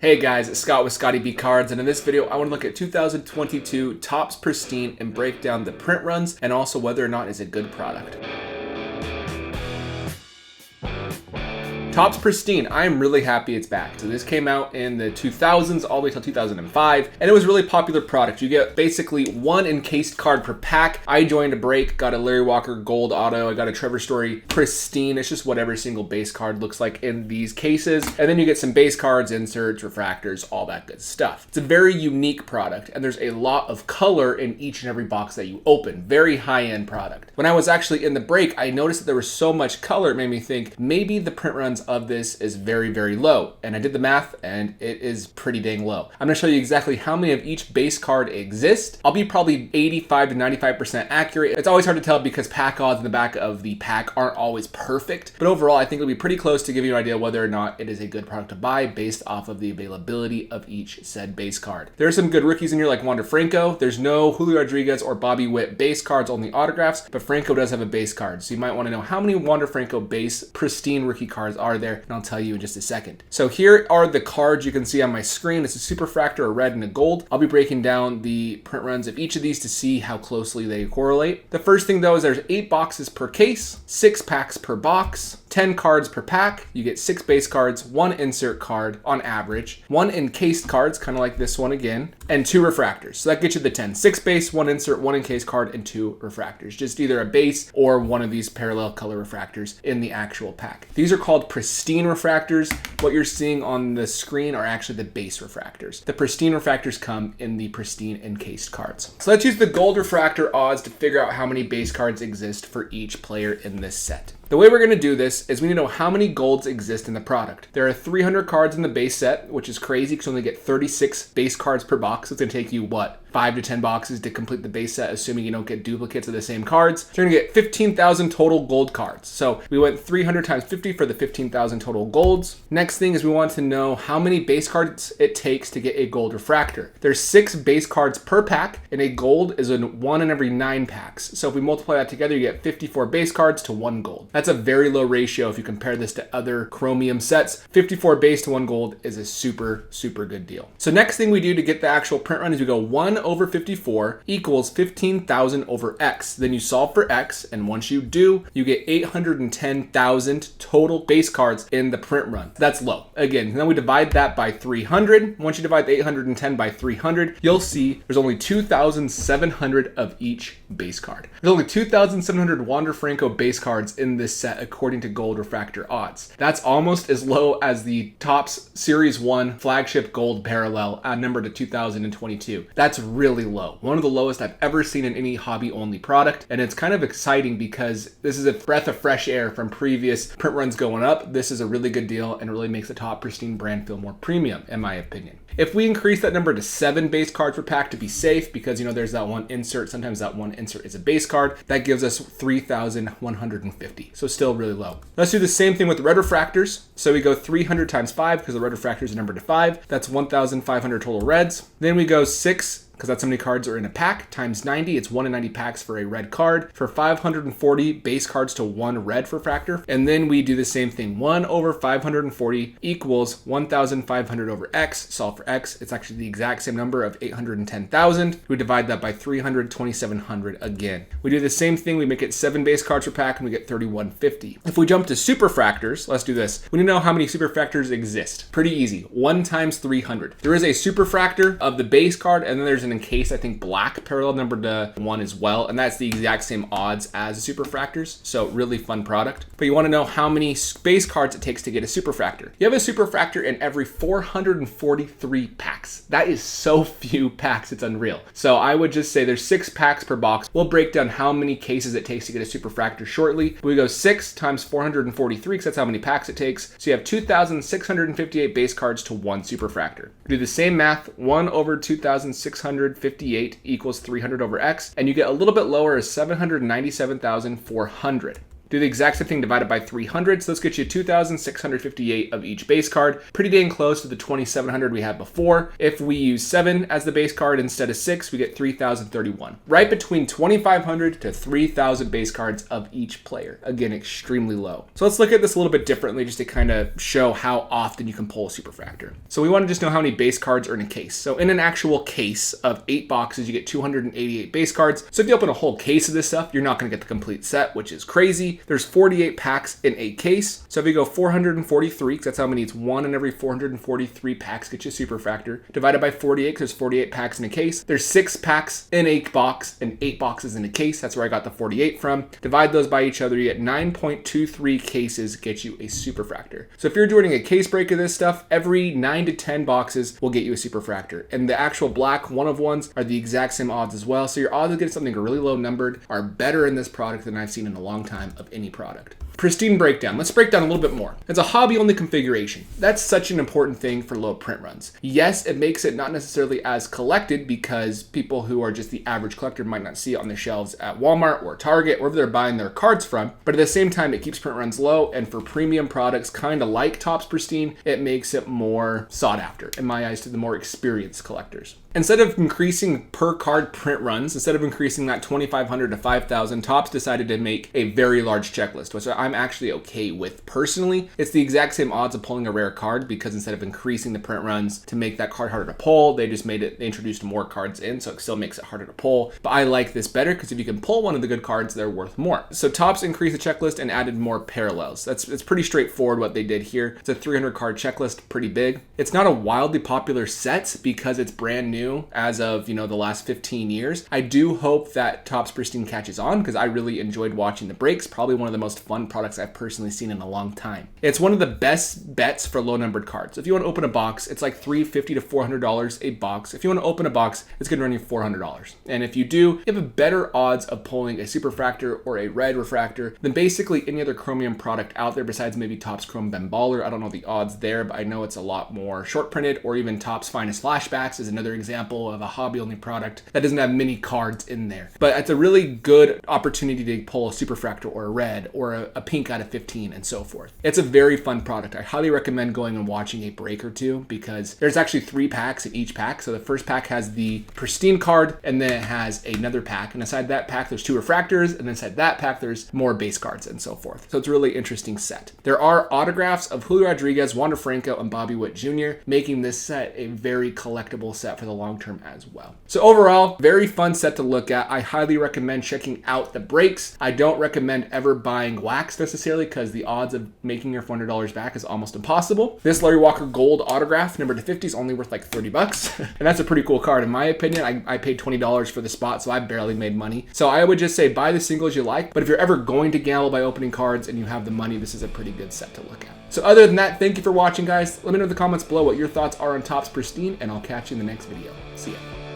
Hey guys, it's Scott with Scottie B Cards, and in this video I want to look at 2022 Topps Pristine and break down the print runs and also whether or not it's a good product. Topps Pristine, I am really happy it's back. So this came out in the 2000s all the way till 2005, and it was a really popular product. You get basically one encased card per pack. I joined a break, got a Larry Walker Gold Auto, I got a Trevor Story Pristine. It's just whatever single base card looks like in these cases. And then you get some base cards, inserts, refractors, all that good stuff. It's a very unique product, and there's a lot of color in each and every box that you open. Very high-end product. When I was actually in the break, I noticed that there was so much color, it made me think maybe the print runs of this is very, very low. And I did the math and it is pretty dang low. I'm gonna show you exactly how many of each base card exist. I'll be probably 85 to 95% accurate. It's always hard to tell because pack odds in the back of the pack aren't always perfect. But overall, I think it'll be pretty close to give you an idea whether or not it is a good product to buy based off of the availability of each said base card. There are some good rookies in here like Wander Franco. There's no Julio Rodriguez or Bobby Witt base cards, only autographs, but Franco does have a base card. So you might want to know how many Wander Franco base Pristine rookie cards are there, and I'll tell you in just a second. So here are the cards you can see on my screen. It's a Superfractor, a red and a gold. I'll be breaking down the print runs of each of these to see how closely they correlate. The first thing though is there's 8 boxes per case, 6 packs per box, 10 cards per pack. You get 6 base cards, 1 insert card on average, 1 encased cards, kind of like this one again, and 2 refractors. So that gets you the 10. 6 base, 1 insert, 1 encased card, and 2 refractors. Just either a base or one of these parallel color refractors in the actual pack. These are called Pristine refractors. What you're seeing on the screen are actually the base refractors. The Pristine refractors come in the Pristine encased cards. So let's use the gold refractor odds to figure out how many base cards exist for each player in this set. The way we're going to do this is we need to know how many golds exist in the product. There are 300 cards in the base set, which is crazy because you only get 36 base cards per box. It's going to take you, 5 to 10 boxes to complete the base set, assuming you don't get duplicates of the same cards. So you're going to get 15,000 total gold cards. So we went 300 times 50 for the 15,000 total golds. Next thing is we want to know how many base cards it takes to get a gold refractor. There's 6 base cards per pack, and a gold is in 1 in every 9 packs. So if we multiply that together, you get 54 base cards to 1 gold. That's a very low ratio if you compare this to other chromium sets. 54 base to 1 gold is a super, super good deal. So next thing we do to get the actual print run is we go 1 over 54 equals 15,000 over X. Then you solve for X, and once you do, you get 810,000 total base cards in the print run. That's low. Again, then we divide that by 300. Once you divide the 810 by 300, you'll see there's only 2,700 of each base card. There's only 2,700 Wander Franco base cards in this set according to gold refractor odds. That's almost as low as the Topps Series 1 flagship gold parallel number to 2022. That's really low. One of the lowest I've ever seen in any hobby only product. And it's kind of exciting because this is a breath of fresh air from previous print runs going up. This is a really good deal and really makes the Topps Pristine brand feel more premium, in my opinion. If we increase that number to 7 base cards per pack to be safe, because there's that one insert, sometimes that one insert is a base card, that gives us 3,150. So still really low. Let's do the same thing with the red refractors. So we go 300 times 5 because the red refractor is a number to 5. That's 1,500 total reds. Then we go 6, because that's how many cards are in a pack, times 90. It's 1 in 90 packs for a red card, for 540 base cards to 1 red refractor. And then we do the same thing. 1 over 540 equals 1,500 over X. Solve for X. It's actually the exact same number of 810,000. We divide that by 300, 2,700 again. We do the same thing. We make it 7 base cards per pack and we get 3,150. If we jump to superfractors, let's do this. We need to know how many superfractors exist. Pretty easy. 1 times 300. There is a superfractor of the base card, and then there's an encased, I think, black parallel number to 1 as well, and that's the exact same odds as the superfractors. So really fun product. But you want to know how many base cards it takes to get a superfractor. You have a superfractor in every 443 packs. That is so few packs, it's unreal. So I would just say there's 6 packs per box. We'll break down how many cases it takes to get a superfractor shortly. We go 6 times 443 because that's how many packs it takes. So you have 2,658 base cards to 1 superfractor. Do the same math. 1 over 2,658 equals 300 over X, and you get a little bit lower as 797,400. Do the exact same thing divided by 300. So let's get you 2,658 of each base card. Pretty dang close to the 2,700 we had before. If we use 7 as the base card instead of 6, we get 3,031. Right between 2,500 to 3,000 base cards of each player. Again, extremely low. So let's look at this a little bit differently just to kind of show how often you can pull a Superfractor. So we want to just know how many base cards are in a case. So in an actual case of 8 boxes, you get 288 base cards. So if you open a whole case of this stuff, you're not going to get the complete set, which is crazy. There's 48 packs in a case. So if you go 443, because that's how many, it's 1 in every 443 packs get you a Superfractor, divided by 48, because there's 48 packs in a case. There's 6 packs in a box and 8 boxes in a case. That's where I got the 48 from. Divide those by each other, you get 9.23 cases get you a Superfractor. So if you're doing a case break of this stuff, every 9 to 10 boxes will get you a Superfractor. And the actual black one of ones are the exact same odds as well. So your odds of getting something really low numbered are better in this product than I've seen in a long time of any product. Pristine breakdown. Let's break down a little bit more. It's a hobby only configuration. That's such an important thing for low print runs. Yes, it makes it not necessarily as collected because people who are just the average collector might not see it on the shelves at Walmart or Target, wherever they're buying their cards from. But at the same time, it keeps print runs low. And for premium products, kind of like Topps Pristine, it makes it more sought after, in my eyes, to the more experienced collectors. Instead of increasing per card print runs, instead of increasing that 2,500 to 5,000, Topps decided to make a very large checklist, which I'm actually okay with personally. It's the exact same odds of pulling a rare card because instead of increasing the print runs to make that card harder to pull, they introduced more cards in, so it still makes it harder to pull. But I like this better because if you can pull one of the good cards, they're worth more. So Topps increased the checklist and added more parallels. It's pretty straightforward what they did here. It's a 300 card checklist, pretty big. It's not a wildly popular set because it's brand new as of, the last 15 years. I do hope that Topps Pristine catches on because I really enjoyed watching the breaks. Probably one of the most fun products I've personally seen in a long time. It's one of the best bets for low numbered cards. If you want to open a box, it's like $350 to $400 a box. If you want to open a box, it's going to run you $400. And if you do, you have a better odds of pulling a Superfractor or a red refractor than basically any other chromium product out there besides maybe Topps Chrome Bemballer. I don't know the odds there, but I know it's a lot more short printed, or even Topps Finest Flashbacks is another example of a hobby only product that doesn't have many cards in there. But it's a really good opportunity to pull a Superfractor or a red or a pink out of 15 and so forth. It's a very fun product. I highly recommend going and watching a break or two because there's actually 3 packs in each pack. So the first pack has the Pristine card and then it has another pack. And inside that pack, there's 2 refractors, and inside that pack, there's more base cards and so forth. So it's a really interesting set. There are autographs of Julio Rodriguez, Wander Franco, and Bobby Witt Jr., making this set a very collectible set for the long term as well. So overall, very fun set to look at. I highly recommend checking out the breaks. I don't recommend ever buying wax necessarily because the odds of making your $400 back is almost impossible. This Larry Walker Gold autograph, number 250, is only worth like $30. And that's a pretty cool card. In my opinion, I paid $20 for the spot, so I barely made money. So I would just say buy the singles you like, but if you're ever going to gamble by opening cards and you have the money, this is a pretty good set to look at. So other than that, thank you for watching, guys. Let me know in the comments below what your thoughts are on Topps Pristine, and I'll catch you in the next video. See ya.